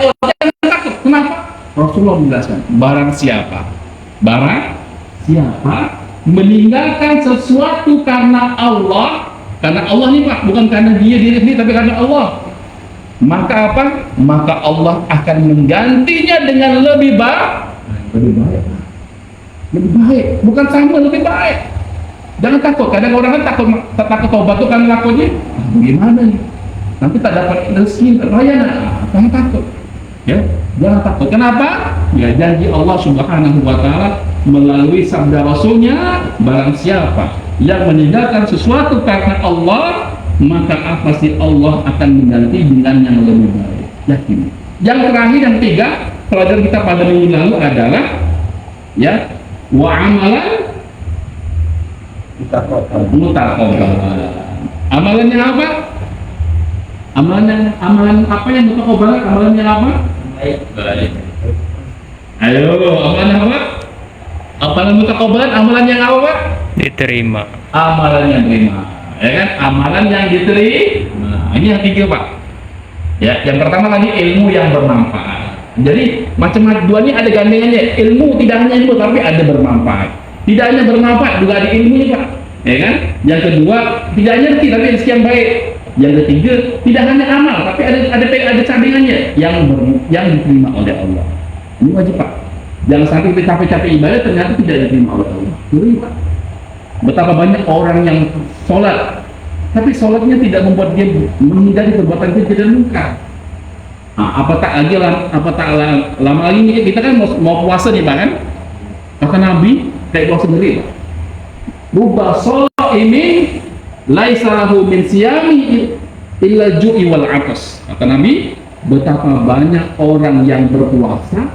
Oh, jangan takut. Kenapa? Rasulullah menjelaskan, barang siapa meninggalkan sesuatu karena Allah nih Pak, bukan karena dia diri sendiri, tapi karena Allah, maka apa? Maka Allah akan menggantinya dengan lebih baik, bukan sama, lebih baik. Jangan takut. Kadang orang kan takut tobat tuh kan lakunya gimana nih? Nanti tak dapat rezeki raya. Jangan takut. Ya, jangan takut. Kenapa? Ya, janji Allah Subhanahu wa taala melalui sabda Rasulnya, barang siapa yang meninggalkan sesuatu karena Allah, maka pasti Allah akan mengganti dengan yang lebih baik. Yakin. Yang terakhir, yang ketiga, pelajaran kita pada minggu lalu adalah ya, wa amalan mutaqabbal. Amalannya apa? Amalan apa yang mutaqabbal? Amalannya apa? Baik. Ayo, amalan apa? Amalan mutaqabbal, amalan yang apa, Pak? Diterima. Amalan yang diterima. Ya kan? Amalan yang diterima. Ini yang tiga, Pak. Ya, yang pertama tadi ilmu yang bermanfaat. Jadi macam-macam dua ini ada gandengannya. Ilmu tidak hanya ilmu, tapi ada bermanfaat. Tidak hanya bermanfaat, juga ada ilmunya, Pak. Ya kan? Yang kedua, tidak hanya rezeki, tapi rezeki yang baik. Yang ketiga, tidak hanya amal, tapi ada cadangannya yang diterima oleh Allah. Ini wajib, Pak. Jangan sampai kita capek-capek ibadah ternyata tidak diterima oleh Allah. Ini, Pak. Betapa banyak orang yang sholat, tapi sholatnya tidak membuat dia menghindari perbuatan keji dan munkar. Lama lagi nih, kita kan mau puasa nih, Pak, kan? Kata Nabi, kayak puasa sendiri, Pak. Rubba shaimin laisa lahu min siyami illa ju'i wal atas. Kata Nabi, betapa banyak orang yang berpuasa,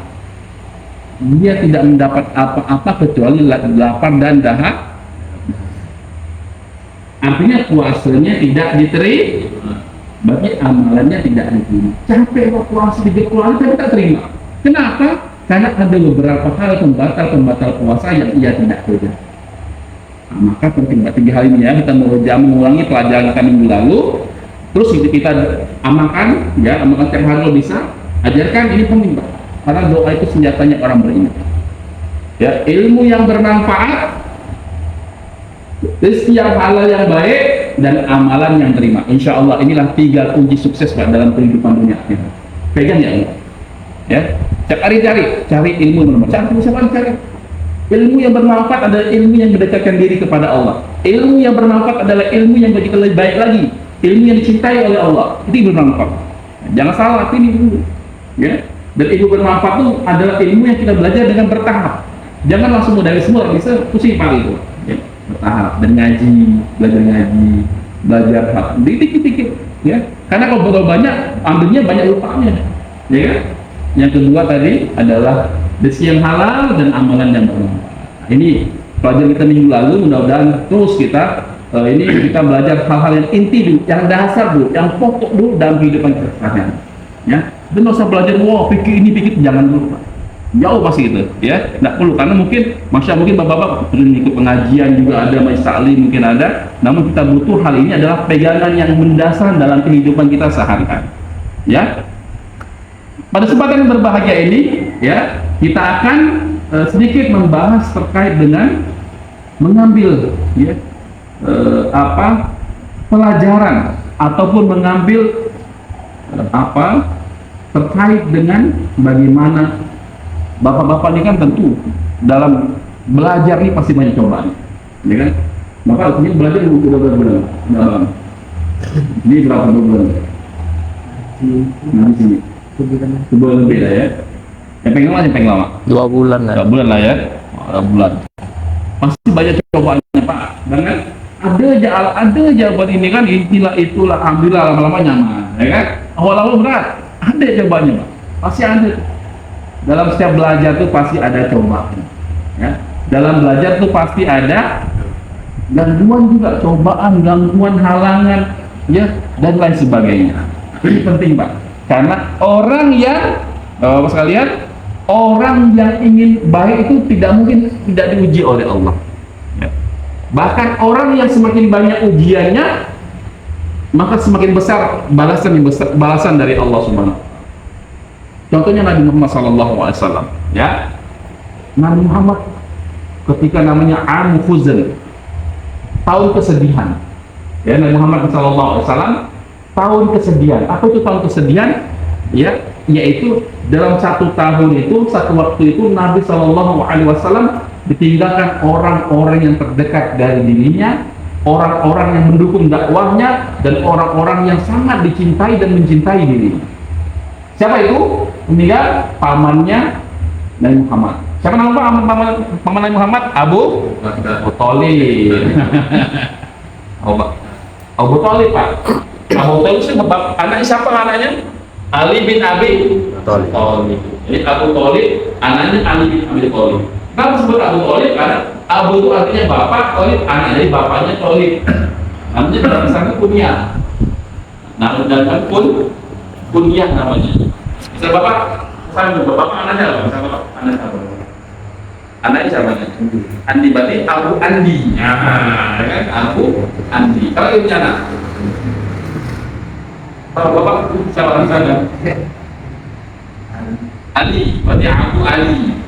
dia tidak mendapat apa-apa kecuali lapar dan dahak. Artinya puasanya tidak diterima, berarti amalannya tidak diterima. Capek kok puasa 30 hari tapi tak terima. Kenapa? Karena ada beberapa hal pembatal puasa yang ia tidak kerja. Maka penting 3 hari ini ya, kita mengulangi pelajaran kami minggu lalu. Terus kita amalkan setiap hari lo bisa. Ajarkan, ini penting, Pak. Karena doa itu senjatanya orang beriman. Ya, ilmu yang bermanfaat, setiap halal yang baik, dan amalan yang terima. Insya Allah inilah 3 kunci sukses, Pak, dalam kehidupan dunia kita. Pegang ya, Allah. Ya, setiap hari cari ilmu yang bermanfaat. Cari ilmu yang bermanfaat adalah ilmu yang mendekatkan diri kepada Allah. Ilmu yang bermanfaat adalah ilmu yang menjadi lebih baik lagi. Ilmu yang dicintai oleh Allah, itu bermanfaat. Jangan salah, ini dulu. Ya. Dan ilmu bermanfaat itu adalah ilmu yang kita belajar dengan bertahap. Jangan langsung dari semua bisa pusing pari itu. Ya. Bertahap dan belajar ngaji, belajar hak, dikit-dikit. Ya. Karena kalau terlalu banyak, ambilnya banyak lupanya. Ya kan? Yang kedua tadi adalah rezeki yang halal dan amalan yang bermanfaat. Ini pelajaran kita minggu lalu, mudah-mudahan terus kita belajar hal-hal yang inti dulu, yang dasar dulu, yang pokok dulu dalam kehidupan kita sehari-hari. Ya, dan nggak usah belajar pikir ini pikir, jangan dulu, Pak. Jauh pasti gitu, ya, nggak perlu, karena mungkin bapak-bapak perlu ikut pengajian juga ada, majelis taklim mungkin ada, namun kita butuh hal ini adalah pegangan yang mendasar dalam kehidupan kita sehari-hari. Ya. Pada kesempatan yang berbahagia ini, ya, kita akan sedikit membahas terkait dengan mengambil pelajaran ataupun mengambil terkait dengan bagaimana bapak-bapak ini kan tentu dalam belajar ini pasti banyak cobaan, ya kan? Bapak ini belajar udah berapa bulan? Ini berapa bulan? Nanti sini. Sebulan lebih lah ya. Yang paling lama? 2 bulan lah. 2 bulan lah ya. 2 bulan. Pasti banyak cobaannya, Pak. Dan kan ada aja buat ini kan, itulah alhamdulillah lama-lama nyaman, ya kan? Awal-awal berat, ada cobaannya, Pak. Pasti ada. Dalam setiap belajar tuh pasti ada cobaan. Ya. Dalam belajar tuh pasti ada gangguan juga, cobaan, gangguan, halangan, ya, dan lain sebagainya. Ini penting, Pak. Karena orang yang orang yang ingin baik itu tidak mungkin tidak diuji oleh Allah. Ya. Bahkan orang yang semakin banyak ujiannya, maka semakin besar balasan dari Allah Subhanahu. Contohnya Nabi Muhammad SAW, ya. Nabi Muhammad ketika namanya Am Huzn, tahun kesedihan. Ya, Nabi Muhammad SAW tahun kesedihan. Apa itu tahun kesedihan? Ya, yaitu dalam satu tahun itu, satu waktu itu Nabi SAW ditinggalkan orang-orang yang terdekat dari dirinya, orang-orang yang mendukung dakwahnya, dan orang-orang yang sangat dicintai dan mencintai dirinya. Siapa itu? Meninggal pamannya Nabi Muhammad. Siapa nama paman Nabi Muhammad? Abu Thalib. Abu Thalib, Pak. Abu Thalib itu anaknya siapa anaknya? Ali bin Abi Thalib. Jadi Abu Thalib anaknya Ali bin Abi Thalib. Kenapa disebut Abu Thalib? Karena Abu itu artinya bapak, Thalib anak, jadi bapaknya Thalib. Namanya dalam sana kunyah. Nah, dan pun kunyah namanya. Misal bapak, bapak anaknya apa? Misal bapak anaknya apa? Anaknya siapa? Andi, berarti Abu Andi. Nah, kan Abu Andi. Kalau ibu anak, kalau bapak siapa misalnya? Ali, berarti Abu Ali.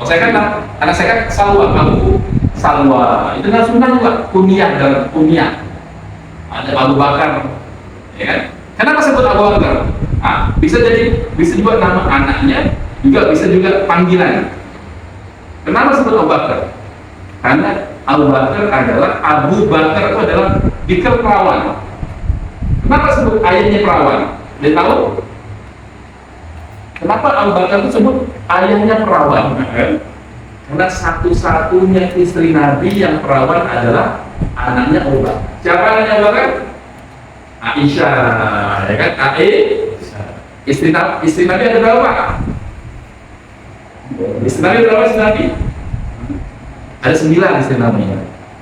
Kalau saya kan anak saya kan Salwa, Abu Salwa. Itu kan sunnah juga kunyah dalam kunyah. Ada Abu Bakar, ya kan? Kenapa sebut Abu Bakar? Bisa juga nama anaknya, juga bisa juga panggilan. Kenapa sebut Abu Bakar? Karena Abu Bakar adalah Abu Bakar itu adalah bikir perawan. Kenapa sebut ayahnya perawan? Dia tahu? Kenapa Abu Bakar itu sebut ayahnya perawan? Karena satu-satunya istri Nabi yang perawan adalah anaknya Abu Bakar. Siapa anaknya Abu Bakar? Aisyah, ya kan? Istri Nabi ada berapa? Istri Nabi berapa istri Nabi? Ada 9 istri Nabi.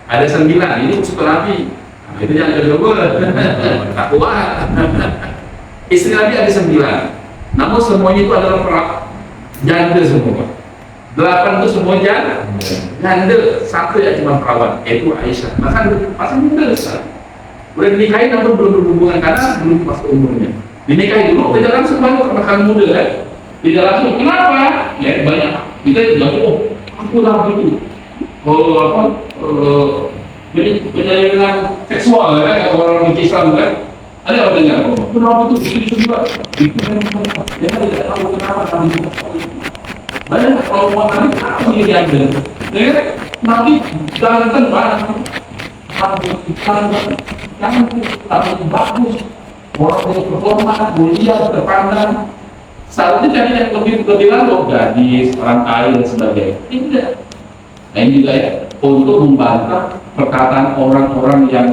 Ada 9. Ini usul Nabi. Itu yang kedua. Tak kuat. Istri Nabi ada 9. Namun semuanya itu adalah janda semua. 8 itu semua janda. Satu yang cuma perawan, yaitu Aisyah. Masa muda besar. Udah dinikahi namun belum berhubungan karena belum pas umurnya. Dinikahi dulu, tidak langsung banget karena muda kan? Tidak langsung. Kenapa? Ya banyak. Kita juga aku lah begitu. Penyelewengan seksual kan? Orang Islam kan? Ada apa dengar? Kenapa itu juga? Ya tidak tahu kenapa kami banyak kalau mau kami apa yang diambil? Ya Nabi ganteng banget. Tapi bagus, orang yang berhormat, mulia, terpandang. Seharusnya jadi yang lebih lalu, gadis, orang kaya dan sebagainya. Tidak. Nah ini juga ya, untuk membantah perkataan orang-orang yang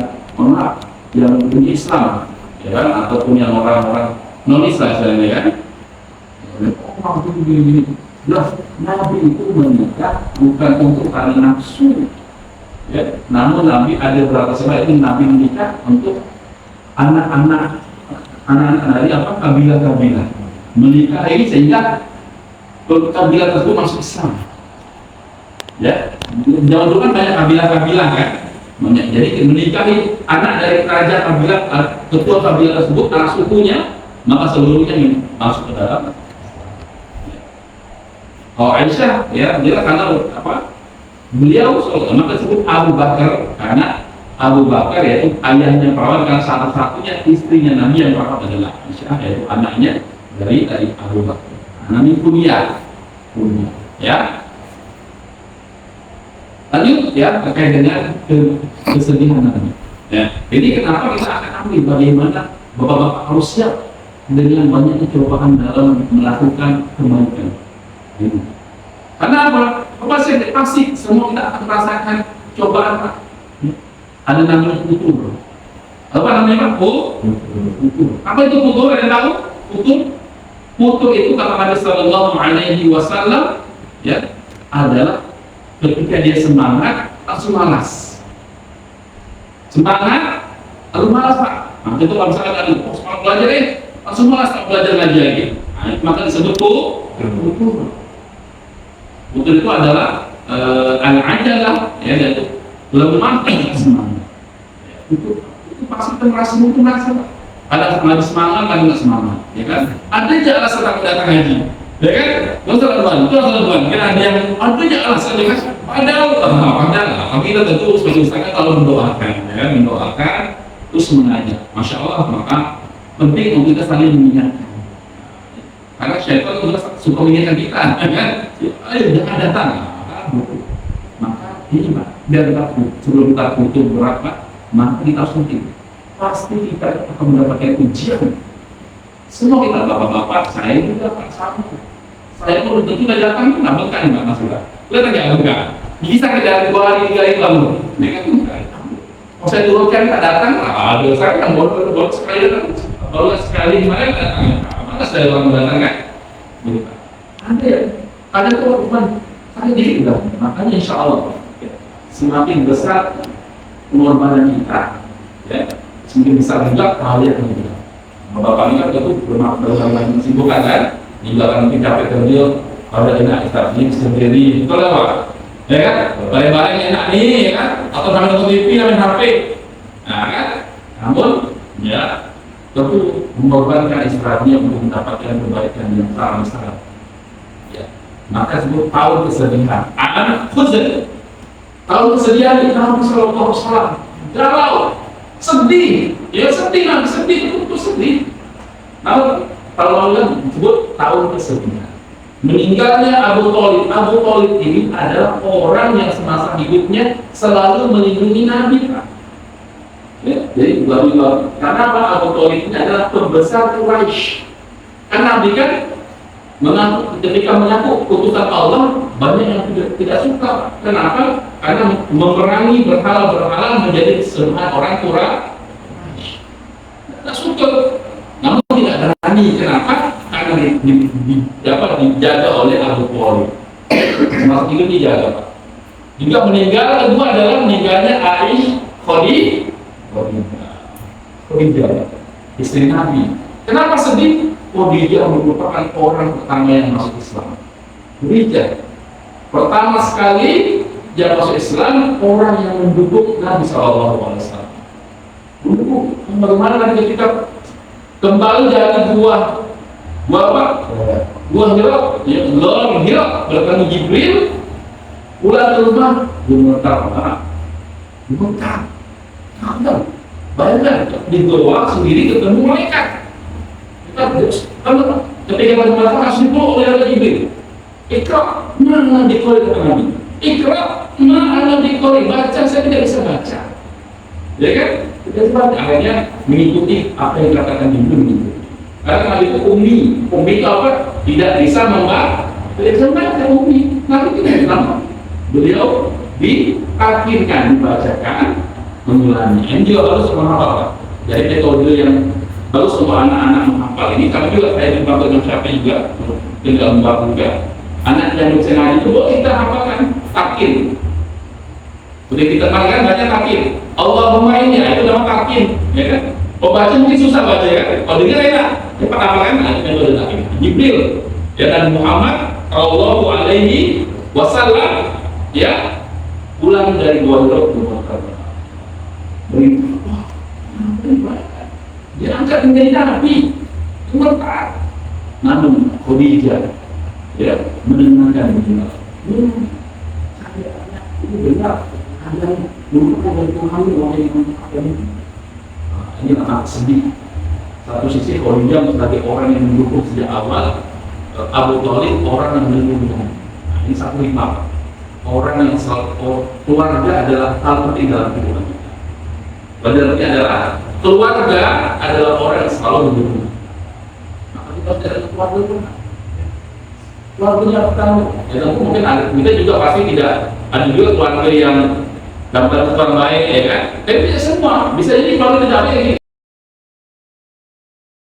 yang Islam, ya kan, ataupun yang orang-orang non-Islam misalnya kan. Orang itu begini-begini. Jelas, Nabi itu menikah bukan untuk karena nafsu. Ya, namun Nabi ada beberapa sebab itu Nabi menikah untuk anak-anak dari kabilah-kabilah menikah ini sehingga kabilah tersebut masuk Islam. Ya, zaman dulu kan banyak kabilah-kabilah kan, jadi menikahi anak dari kerajaan kabilah, ketua kabilah tersebut, anak sukunya, maka seluruhnya masuk ke dalam. Aisyah, ya, dia karena beliau maka disebut Abu Bakar karena Abu Bakar yaitu ayahnya perawan, karena salah satunya istrinya Nabi yang perawan adalah Aisyah, yaitu anaknya dari Abu Bakar. Nabi kunyah, ya. Lanjut ya terkait dengan kesedihan Nabi. Ya, jadi kenapa kita akan ambil bagaimana bapak-bapak harus siap dengan banyaknya cobaan dalam melakukan kebaikan. Karena apa? Pasti semua kita akan merasakan cobaan, Pak. Ada namanya futur. Apa namanya, Pak? Futur. Apa itu futur? Ada tahu? Futur itu kata Nabi Sallallahu Alaihi Wasallam, ya, adalah ketika dia semangat langsung malas. Semangat lalu malas, Pak. Nah, itu kalau misalkan ada semangat belajar langsung malas, tak belajar lagi. Nah, maka disebut futur. Futur itu adalah al-ajalah, ya, yaitu lemah dan semangat. Itu pasti merasa mutu rasa. Ada lagi semangat, ada nggak semangat, ya kan? Ada aja alasan tak datang haji, ya kan? Nggak usah lakukan, itu lakukan. Kan ada yang ada aja alasan, ya kan? Padahal kami kita tentu sebagai ustaz kan kalau mendoakan, ya, mendoakan terus mengajak. Masya Allah, maka penting untuk kita saling mengingatkan. Karena syaitan juga suka mengingatkan kita, ya kan? Ayo jangan datang, maka ini Pak, biar kita sebelum kita butuh berat Pak, maka kita harus penting. Pasti kita akan mendapatkan ujian. Semua kita bapak-bapak, saya juga Pak sama. Saya pun tentu tidak datang pun nggak makan Mbak Masura. Lihat aja enggak. Bisa kerjaan 2 hari 3 hari lalu. Mereka tuh enggak. Kalau saya turunkan tak datang, ada saya yang baru sekali datang, baru sekali gimana datang. Mana saya orang datang kan? Gitu Pak. Ada korban. Ada dikit udah. Makanya insya Allah semakin besar pengorbanan kita, ya, semakin besar juga kalian juga. Bapak ini kan itu bermakna kesibukan kan, di belakang mungkin capek kerja, ada enak ini sendiri, itu lah Pak, ya kan, bareng-bareng enak nih, ya kan, atau sambil nonton TV, main HP, nah kan, namun ya tentu mengorbankan istirahatnya untuk mendapatkan kebaikan yang sangat besar. Ya, maka sebut tahun kesedihan, anak khuzan. Kalau kesedihan Nabi Sallallahu Alaihi Wasallam galau, sedih, ya sedih Nabi, sedih itu sedih. Nah, kalau Allah disebut tahun kesedihan. Meninggalnya Abu Thalib ini adalah orang yang semasa hidupnya selalu melindungi Nabi. Ya, jadi karena apa? Abu Thalib ini adalah pembesar Quraisy. Kan Nabi kan ketika mengaku putusan Allah, banyak yang tidak suka. Kenapa? Karena memerangi berhala-berhala menjadi keseluruhan orang Quraisy. Tidak suka. Namun tidak berani. Kenapa? Karena dijaga oleh Abu Thalib. Maksud itu dijaga. Juga meninggal kedua adalah meninggalnya Khadijah, istri Nabi. Kenapa sedih? Khadijah merupakan orang pertama yang masuk Islam. Khadijah pertama sekali yang masuk Islam, orang yang mendukung Nabi Sallallahu Alaihi Wasallam. Mendukung. Bagaimana ketika kembali dari buah apa? Buah Hira, ya, Lor Hira bertemu Jibril, pulang ke rumah, gemetar. Bayangkan di goa sendiri ketemu malaikat. Ketika pada malam harus dipeluk oleh Jibril. Ikra, mana dikori kata Nabi. Ikra, mana dikori, baca saya tidak bisa baca. Ya kan? Tidak bisa baca. Akhirnya mengikuti apa yang dikatakan Jibril. Karena Nabi itu ummi itu apa? Tidak bisa membaca, tidak bisa membaca ummi. Nabi tidak bisa. Beliau diakhirkan dibacakan, mengulangi. Ini juga harus menghafal. Jadi metode yang bagus untuk anak-anak menghafal ini. Kami juga saya dibantu dengan siapa juga, tidak membantu juga. Anak yang bisa ngaji itu kita hafalkan takin. Sudah kita katakan baca takin. Allahumma ini, itu nama takin, ya kan? Oh baca mungkin susah baca ya kan? Kalau dengar enak. Cepat hafalkan ada metode takin. Jibril, ya Nabi Muhammad Sallallahu Alaihi Wasallam, ya pulang dari Gua Hira ke Mekah. Dia angkat menjadi Nabi, sebentar. Namun Khadijah, ya mendengarkan begini. Saya ini benar. Ada dulu ada Tuhan yang ini amat sedih. Satu sisi Khadijah sebagai orang yang mendukung sejak awal, Abu Thalib orang yang mendukung. Ini satu hikmah. Orang yang selalu keluarga adalah hal penting dalam kehidupan kita. Berarti adalah keluarga adalah orang yang selalu mendukung. Maka kita tidak ada keluarga pun. Keluarganya pertama, ya tentu mungkin ada. Kita juga pasti tidak ada juga keluarga yang dapat orang baik, ya kan? Tapi tidak semua. Bisa jadi keluarga tidak baik.